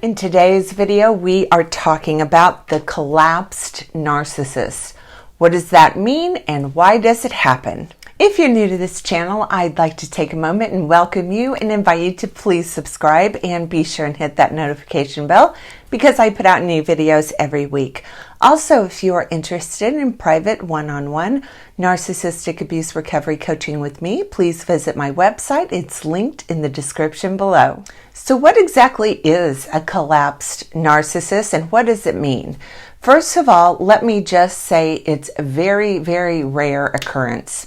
In today's video, we are talking about the collapsed narcissist. What does that mean and why does it happen? If you're new to this channel, I'd like to take a moment and welcome you and invite you to please subscribe and be sure and hit that notification bell because I put out new videos every week. Also, if you are interested in private one-on-one narcissistic abuse recovery coaching with me, please visit my website. It's linked in the description below. So what exactly is a collapsed narcissist and what does it mean? First of all, let me just say it's a very, very rare occurrence.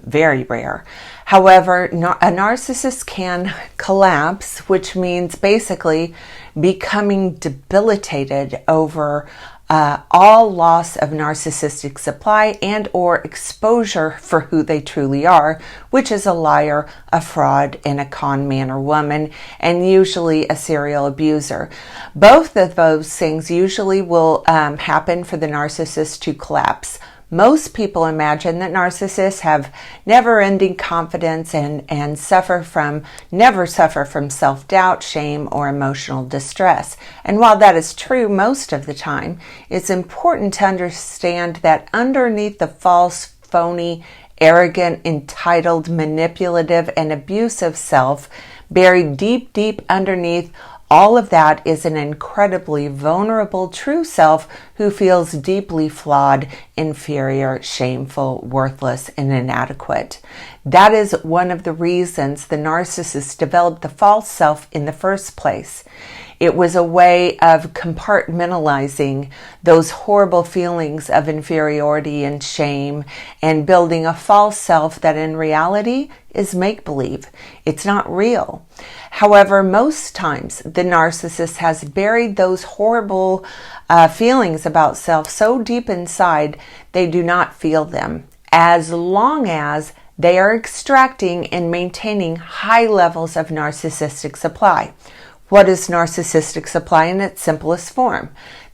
Very rare. However, a narcissist can collapse, which means basically becoming debilitated over all loss of narcissistic supply and or exposure for who they truly are, which is a liar, a fraud, and a con man or woman, and usually a serial abuser. Both of those things usually will happen for the narcissist to collapse. Most people imagine that narcissists have never-ending confidence and never suffer from self-doubt, shame, or emotional distress. And while that is true most of the time, it's important to understand that underneath the false, phony, arrogant, entitled, manipulative, and abusive self, buried deep, deep underneath all of that is an incredibly vulnerable true self who feels deeply flawed, inferior, shameful, worthless, and inadequate. That is one of the reasons the narcissist developed the false self in the first place. It was a way of compartmentalizing those horrible feelings of inferiority and shame and building a false self that in reality is make-believe. It's not real. However, most times the narcissist has buried those horrible feelings about self so deep inside they do not feel them, as long as they are extracting and maintaining high levels of narcissistic supply. What is narcissistic supply in its simplest form?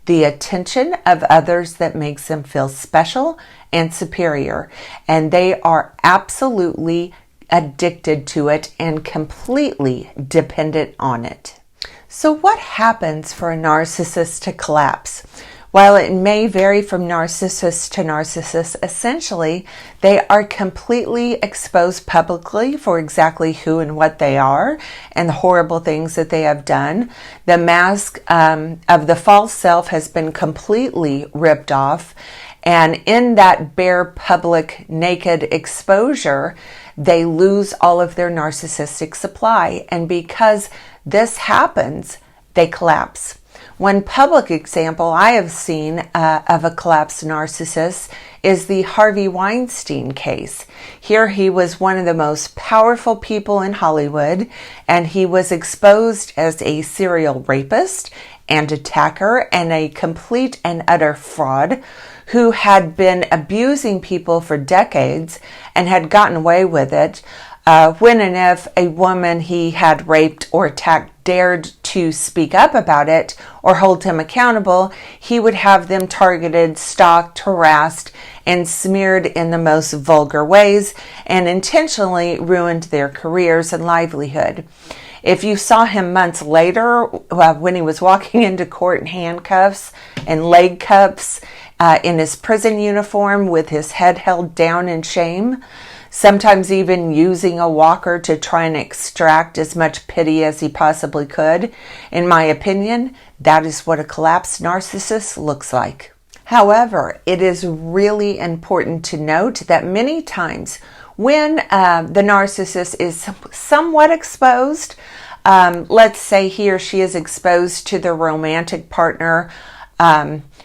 The attention of others that makes them feel special and superior, and they are absolutely addicted to it and completely dependent on it. So what happens for a narcissist to collapse? While it may vary from narcissist to narcissist, essentially they are completely exposed publicly for exactly who and what they are and the horrible things that they have done. The mask of the false self has been completely ripped off, and in that bare public naked exposure they lose all of their narcissistic supply, and because this happens they collapse. One public example I have seen of a collapsed narcissist is the Harvey Weinstein case. Here he was one of the most powerful people in Hollywood, and he was exposed as a serial rapist and attacker and a complete and utter fraud who had been abusing people for decades and had gotten away with it. When and if a woman he had raped or attacked dared to speak up about it or hold him accountable, he would have them targeted, stalked, harassed, and smeared in the most vulgar ways and intentionally ruined their careers and livelihood. If you saw him months later when he was walking into court in handcuffs and leg cuffs in his prison uniform with his head held down in shame, sometimes even using a walker to try and extract as much pity as he possibly could, in my opinion, that is what a collapsed narcissist looks like. However, it is really important to note that many times when the narcissist is somewhat exposed, let's say he or she is exposed to their romantic partner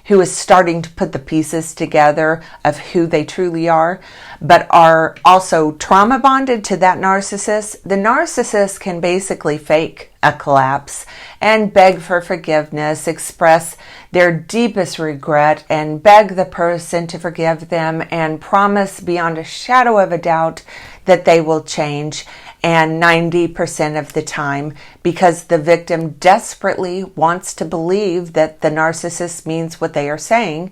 who is starting to put the pieces together of who they truly are, but are also trauma bonded to that narcissist, the narcissist can basically fake a collapse and beg for forgiveness, express their deepest regret, and beg the person to forgive them and promise beyond a shadow of a doubt that they will change. And 90% of the time, because the victim desperately wants to believe that the narcissist means what they are saying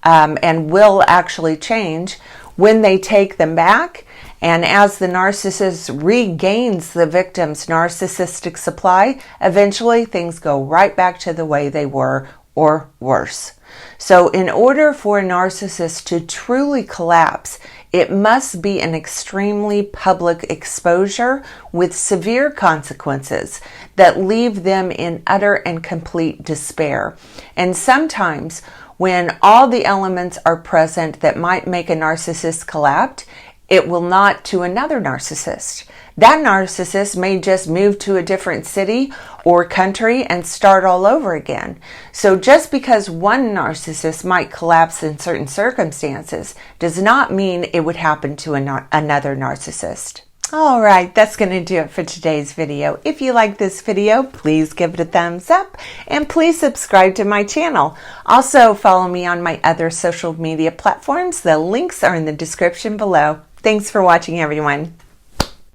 and will actually change, when they take them back And as the narcissist regains the victim's narcissistic supply, eventually things go right back to the way they were, or worse. So in order for a narcissist to truly collapse, it must be an extremely public exposure with severe consequences that leave them in utter and complete despair. And sometimes when all the elements are present that might make a narcissist collapse, it will not to another narcissist. That narcissist may just move to a different city or country and start all over again. So just because one narcissist might collapse in certain circumstances does not mean it would happen to another narcissist. All right, that's going to do it for today's video. If you like this video, please give it a thumbs up and please subscribe to my channel. Also, follow me on my other social media platforms. The links are in the description below. Thanks for watching, everyone.